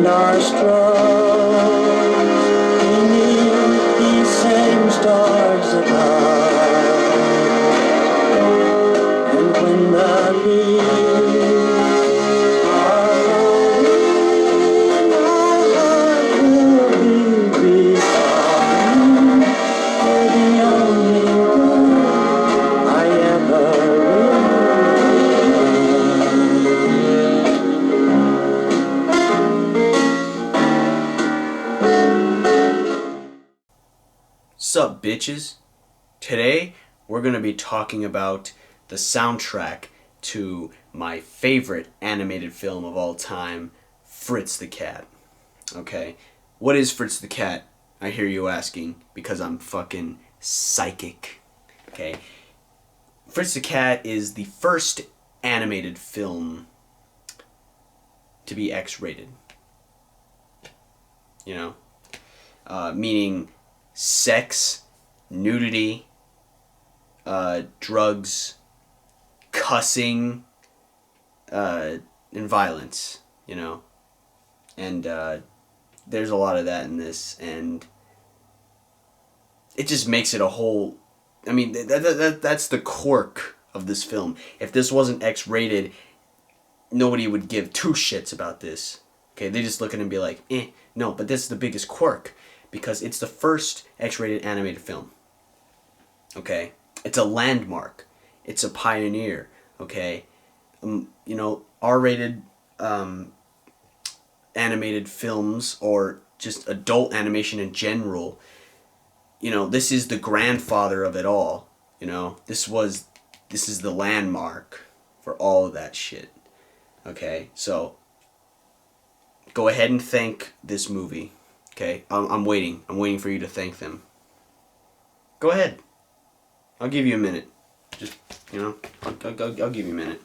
our struggles beneath these same stars above. And when the leaves are falling, our heart will be beside. You're the only girl I ever Sup, bitches? Today, we're gonna be talking about the soundtrack to my favorite animated film of all time, Fritz the Cat. Okay, what is Fritz the Cat? I hear you asking, because I'm fucking psychic. Okay, Fritz the Cat is the first animated film to be X-rated. You know? Meaning sex, nudity, drugs, cussing, and violence, you know? And there's a lot of that in this, and it just makes it a whole... I mean, that's the quirk of this film. If this wasn't X-rated, nobody would give two shits about this. Okay, they just look at it and be like, eh. No, but this is the biggest quirk, because it's the first X-rated animated film. Okay? It's a landmark. It's a pioneer. Okay? You know, R-rated animated films, or just adult animation in general, you know, this is the grandfather of it all. You know? This is the landmark for all of that shit. Okay? So, go ahead and thank this movie. Okay, I'm waiting. I'm waiting for you to thank them. Go ahead. I'll give you a minute. Just, you know, I'll give you a minute.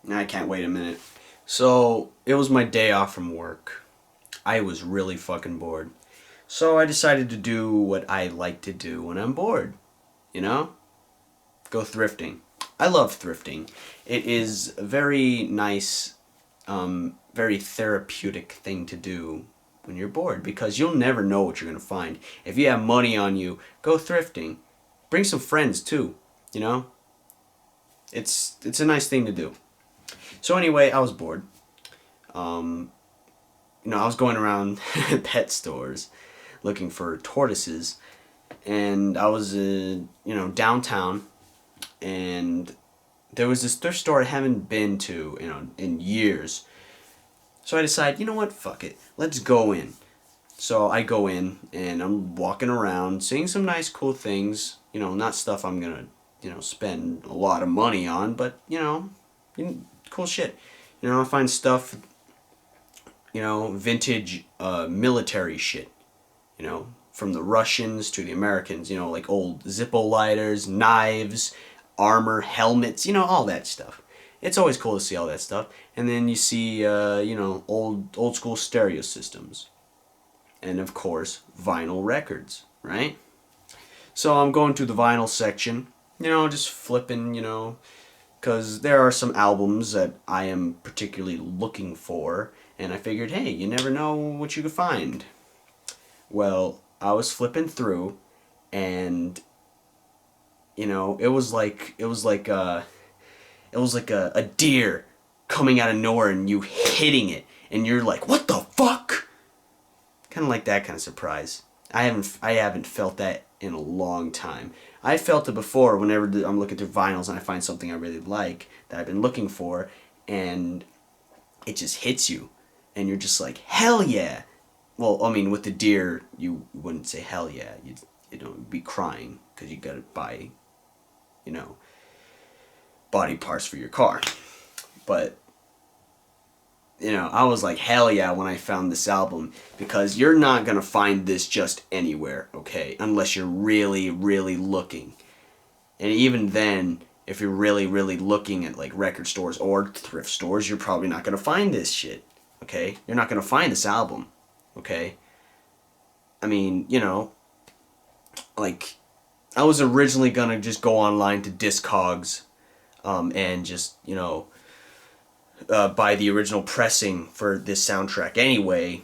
I can't wait a minute. So, it was my day off from work. I was really fucking bored. So I decided to do what I like to do when I'm bored. You know? Go thrifting. I love thrifting. It is a very nice, very therapeutic thing to do when you're bored, because you'll never know what you're going to find. If you have money on you, go thrifting. Bring some friends too, you know? It's a nice thing to do. So anyway, I was bored. You know, I was going around pet stores looking for tortoises, and I was you know, downtown, and there was this thrift store I haven't been to, you know, in years. So I decided, you know what, fuck it, let's go in. So I go in, and I'm walking around, seeing some nice cool things, you know, not stuff I'm gonna, you know, spend a lot of money on, but, you know, cool shit. You know, I find stuff, you know, vintage military shit. You know, from the Russians to the Americans, you know, like old Zippo lighters, knives, armor, helmets, you know, all that stuff. It's always cool to see all that stuff. And then you see, you know, old school stereo systems. And of course, vinyl records, right? So I'm going to the vinyl section, you know, just flipping, you know, because there are some albums that I am particularly looking for. And I figured, hey, you never know what you could find. Well, I was flipping through, and you know, it was like a deer coming out of nowhere and you hitting it, and you're like, what the fuck? Kind of like that kind of surprise. I haven't felt that in a long time. I felt it before whenever I'm looking through vinyls and I find something I really like that I've been looking for, and it just hits you, and you're just like, hell yeah. Well, I mean, with the deer, you wouldn't say hell yeah. You'd be crying because you gotta buy, you know, body parts for your car. But, you know, I was like, hell yeah, when I found this album, because you're not gonna find this just anywhere, okay? Unless you're really, really looking. And even then, if you're really, really looking at, like, record stores or thrift stores, you're probably not gonna find this shit, okay? You're not gonna find this album. Okay? I mean, like, I was originally gonna just go online to Discogs, and just, buy the original pressing for this soundtrack anyway.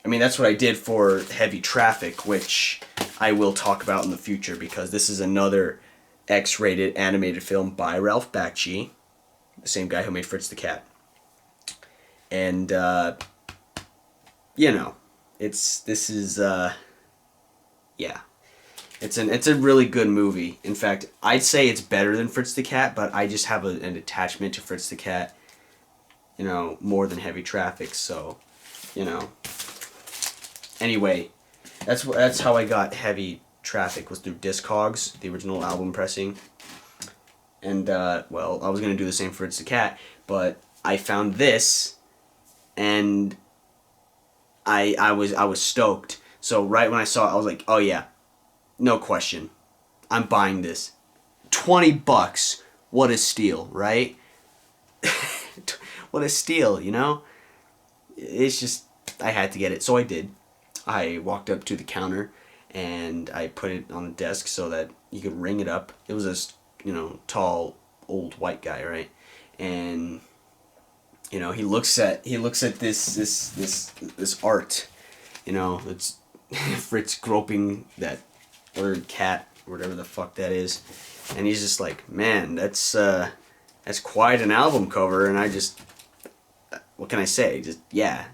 I mean, that's what I did for Heavy Traffic, which I will talk about in the future, because this is another X-rated animated film by Ralph Bakshi, the same guy who made Fritz the Cat. And, yeah. It's a really good movie. In fact, I'd say it's better than Fritz the Cat, but I just have an attachment to Fritz the Cat, more than Heavy Traffic, so, Anyway, that's how I got Heavy Traffic, was through Discogs, the original album pressing. And, well, I was going to do the same for Fritz the Cat, but I found this, and I was stoked. So right when I saw it, I was like, oh yeah, no question, I'm buying this. $20, what a steal, right? What a steal, It's just, I had to get it, so I did. I walked up to the counter and I put it on the desk so that you could ring it up. It was this, tall, old white guy, right? And he looks at this art. It's Fritz groping that bird cat, whatever the fuck that is, and he's just like, man, that's quite an album cover. And I just, what can I say? Just, yeah,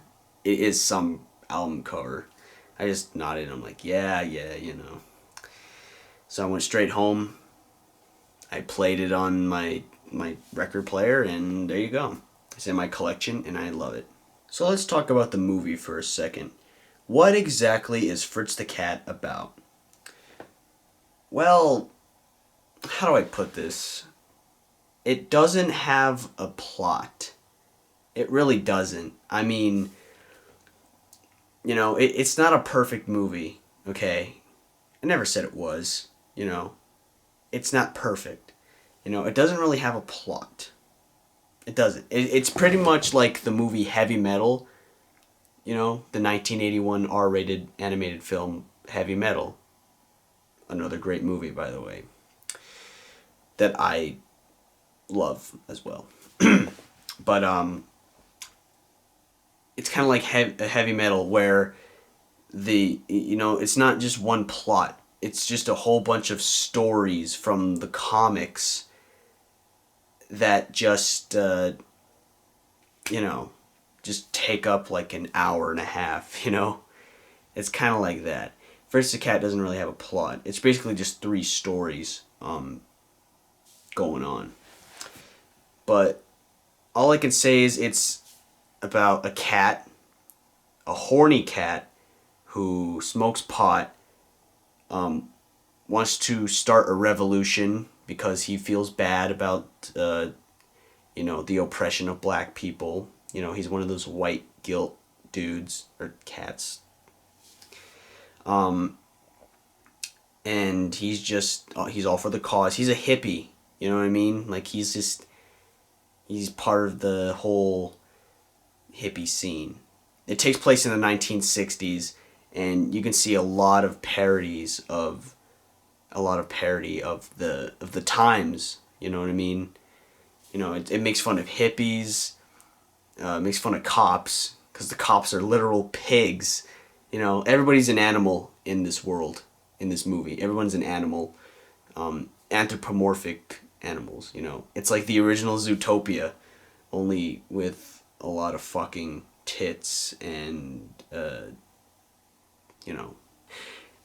it is some album cover. I just nodded. I'm like, yeah. So I went straight home. I played it on my record player, and there you go. It's in my collection, and I love it. So let's talk about the movie for a second. What exactly is Fritz the Cat about? Well, how do I put this? It doesn't have a plot. It really doesn't. I mean, it's not a perfect movie, okay? I never said it was, It's not perfect. It doesn't really have a plot. It doesn't. It's pretty much like the movie Heavy Metal, the 1981 R-rated animated film Heavy Metal. Another great movie, by the way, that I love as well. But it's kind of like Heavy Metal, where it's not just one plot. It's just a whole bunch of stories from the comics that just just take up like an hour and a half. It's kind of like that. Fritz the Cat doesn't really have a plot. It's basically just 3 stories going on. But all I can say is it's about a cat, a horny cat, who smokes pot, wants to start a revolution because he feels bad about, the oppression of black people. He's one of those white guilt dudes, or cats. And he's all for the cause. He's a hippie, you know what I mean? Like, he's part of the whole hippie scene. It takes place in the 1960s, and you can see a lot of parody of the times, you know what I mean? It makes fun of hippies, makes fun of cops, because the cops are literal pigs. Everybody's an animal in this world, in this movie. Everyone's an animal, anthropomorphic animals, It's like the original Zootopia, only with a lot of fucking tits and,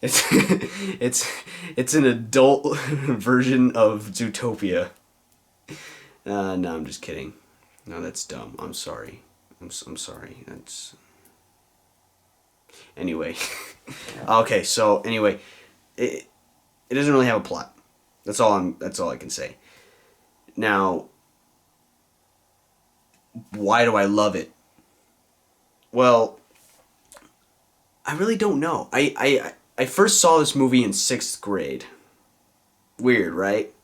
it's an adult version of Zootopia. No, I'm just kidding. No, that's dumb. I'm sorry. I'm sorry. That's... Anyway. Okay, so anyway, it doesn't really have a plot. That's all I can say. Now, why do I love it? Well, I really don't know. I first saw this movie in 6th grade. Weird, right?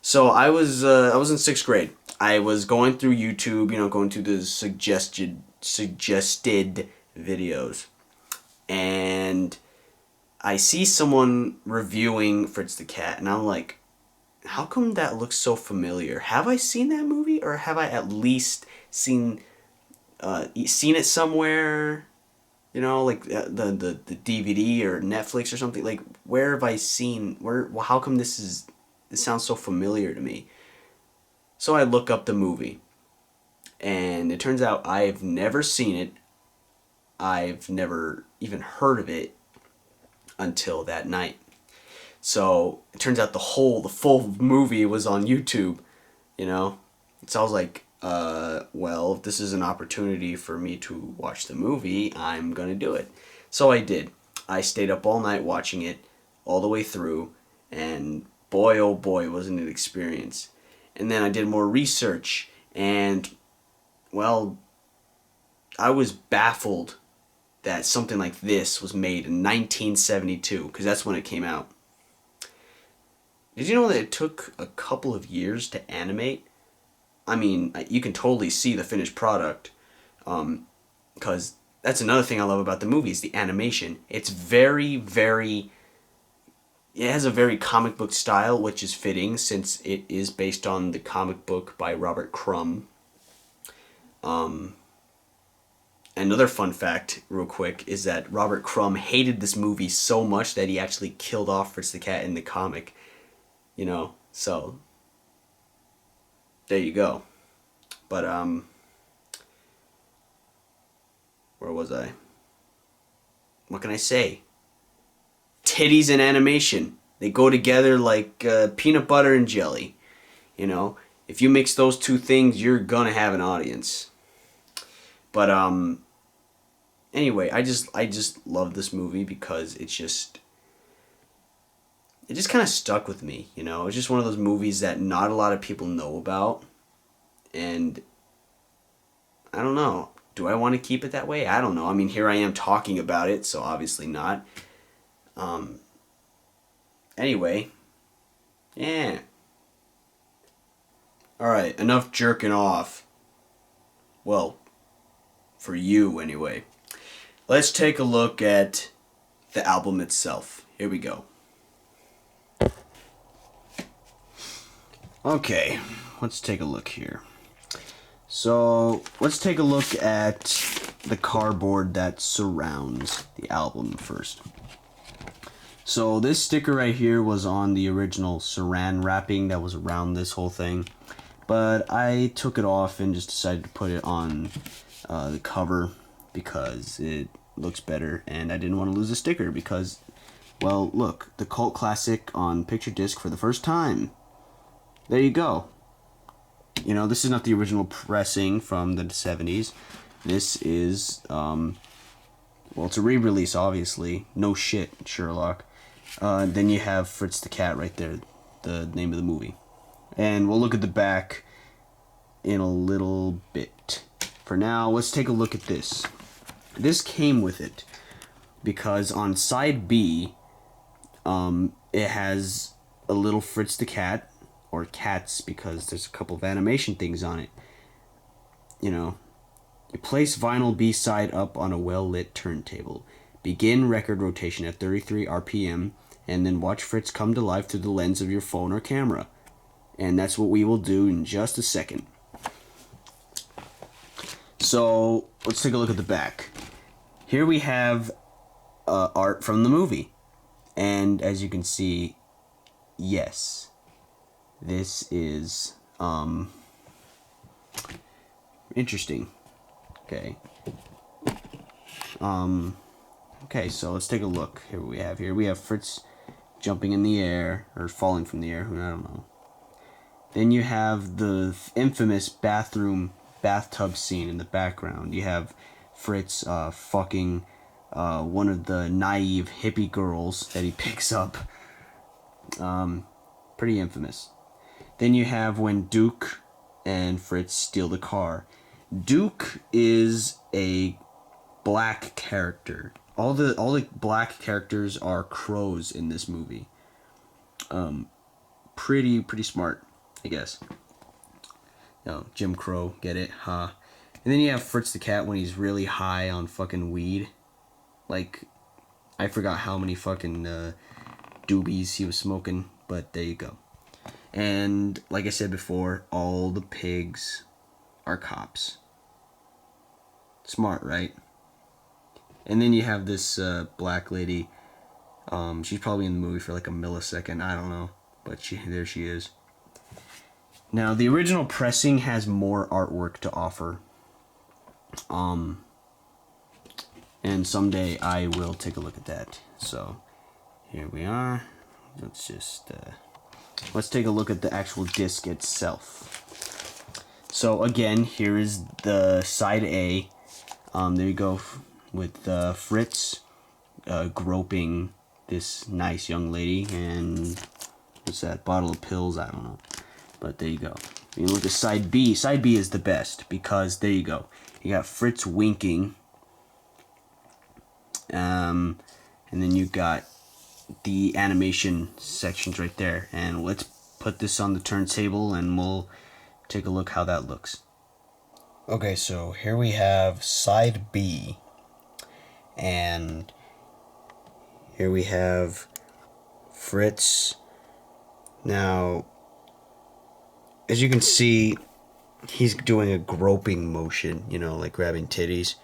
So I was in 6th grade. I was going through YouTube, going through the suggested videos. and I see someone reviewing Fritz the Cat, and I'm like, how come that looks so familiar? Have I seen that movie, or have I at least seen it somewhere? You know, like the DVD or Netflix or something. Like, where have I seen? Where? Well, how come this sounds so familiar to me? So I look up the movie, and it turns out I've never seen it. I've never even heard of it until that night. So it turns out the full movie was on YouTube, you know? So I was like, well, if this is an opportunity for me to watch the movie, I'm gonna do it. So I did. I stayed up all night watching it, all the way through, and boy, oh boy, wasn't it an experience. And then I did more research, and, well, I was baffled that something like this was made in 1972, because that's when it came out. Did you know that it took a couple of years to animate? I mean, you can totally see the finished product, because that's another thing I love about the movie is the animation. It's very, very... It has a very comic book style, which is fitting since it is based on the comic book by Robert Crumb. Another fun fact, real quick, is that Robert Crumb hated this movie so much that he actually killed off Fritz the Cat in the comic. You know, so there you go. But where was I? What can I say? Titties and animation. They go together like peanut butter and jelly. You know, if you mix those two things, you're gonna have an audience. But anyway, I just love this movie because it just kind of stuck with me, you know. It's just one of those movies that not a lot of people know about, and I don't know. Do I want to keep it that way? I don't know. I mean, here I am talking about it, so obviously not. Anyway, yeah. All right, enough jerking off. Well, for you anyway. Let's take a look at the album itself. Here we go. Okay, let's take a look here. So, let's take a look at the cardboard that surrounds the album first. So, this sticker right here was on the original saran wrapping that was around this whole thing. But I took it off and just decided to put it on the cover because it looks better, and I didn't want to lose the sticker because, well, look, the cult classic on picture disc for the first time. There you go. You know, this is not the original pressing from the 70s. This is, well, it's a re-release, obviously. No shit, Sherlock. Then you have Fritz the Cat right there, the name of the movie. And we'll look at the back in a little bit. For now, let's take a look at this. This came with it because on side B, it has a little Fritz the Cat, or cats because there's a couple of animation things on it. You know, you place vinyl B-side up on a well-lit turntable. Begin record rotation at 33 RPM, and then watch Fritz come to life through the lens of your phone or camera. And that's what we will do in just a second. So, let's take a look at the back. Here we have art from the movie. And as you can see, yes, this is interesting. Okay. Okay, so let's take a look. Here we have Fritz jumping in the air, or falling from the air, I don't know. Then you have the infamous bathtub scene in the background. You have Fritz fucking one of the naive hippie girls that he picks up. Pretty infamous. Then you have when Duke and Fritz steal the car. Duke is a black character. All the black characters are crows in this movie. Pretty smart, I guess. You know, Jim Crow, get it? Huh? And then you have Fritz the Cat when he's really high on fucking weed. Like, I forgot how many fucking doobies he was smoking, but there you go. And like I said before, all the pigs are cops. Smart, right? And then you have this black lady. She's probably in the movie for like a millisecond. I don't know, but there she is. Now the original pressing has more artwork to offer. And someday I will take a look at that. So here we are. Let's just let's take a look at the actual disc itself. So again, here is the side A. There you go, with Fritz groping this nice young lady, and what's that, bottle of pills? I don't know, but there you go. You look at side B. Side B is the best because there you go. You got Fritz winking. And then you got the animation sections right there. And let's put this on the turntable and we'll take a look how that looks. Okay, so here we have side B. And here we have Fritz. Now, as you can see, he's doing a groping motion, you know, like grabbing titties.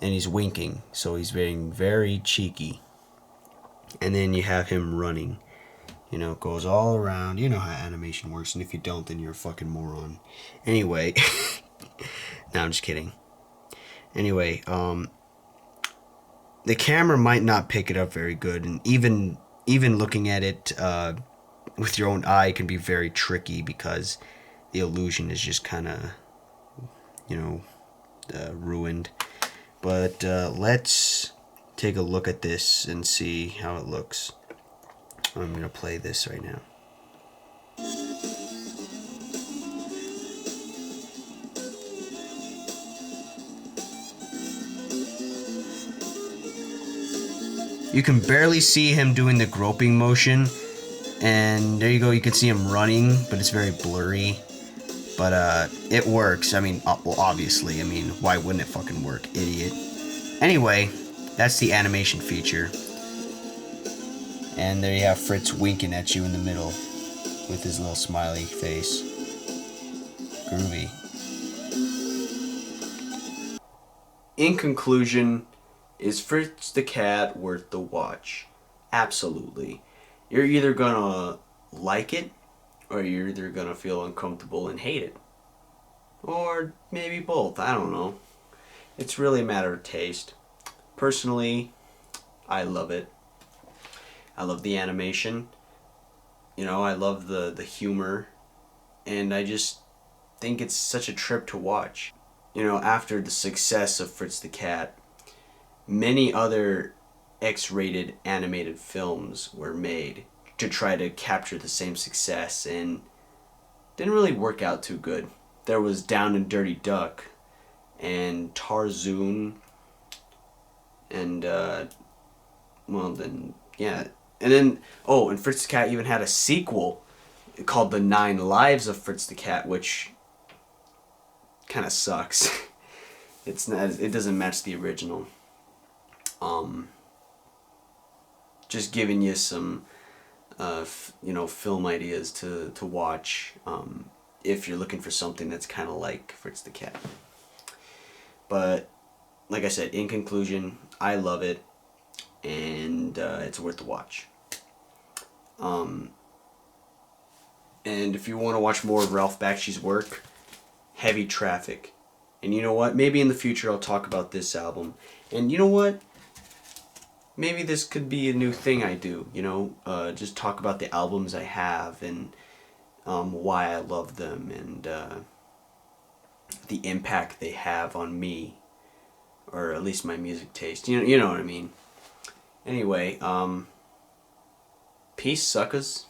And he's winking, so he's being very cheeky. And then you have him running. You know, it goes all around. You know how animation works, and if you don't, then you're a fucking moron. Anyway, no, I'm just kidding. Anyway, the camera might not pick it up very good, and even looking at it with your own eye can be very tricky because the illusion is just kind of, you know, ruined. But let's take a look at this and see how it looks. I'm going to play this right now. You can barely see him doing the groping motion. And there you go, you can see him running, but it's very blurry. But it works. I mean, well, obviously. I mean, why wouldn't it fucking work, idiot? Anyway, that's the animation feature. And there you have Fritz winking at you in the middle with his little smiley face. Groovy. In conclusion, is Fritz the Cat worth the watch? Absolutely. You're either gonna like it, or you're either gonna feel uncomfortable and hate it. Or maybe both, I don't know. It's really a matter of taste. Personally, I love it. I love the animation. You know, I love the humor. And I just think it's such a trip to watch. You know, after the success of Fritz the Cat, many other X-rated animated films were made to try to capture the same success and didn't really work out too good. There was Down and Dirty Duck and Tarzoon and well then yeah, and then and Fritz the Cat even had a sequel called The 9 Lives of Fritz the Cat, which kind of sucks. It doesn't match the original. Just giving you some film ideas to watch if you're looking for something that's kind of like Fritz the Cat. But like I said, in conclusion, I love it, and it's worth the watch. And if you want to watch more of Ralph Bakshi's work, Heavy Traffic. And you know what? Maybe in the future I'll talk about this album. And you know what? Maybe this could be a new thing I do, you know, just talk about the albums I have and why I love them and the impact they have on me, or at least my music taste. You know what I mean. Anyway, peace, suckers.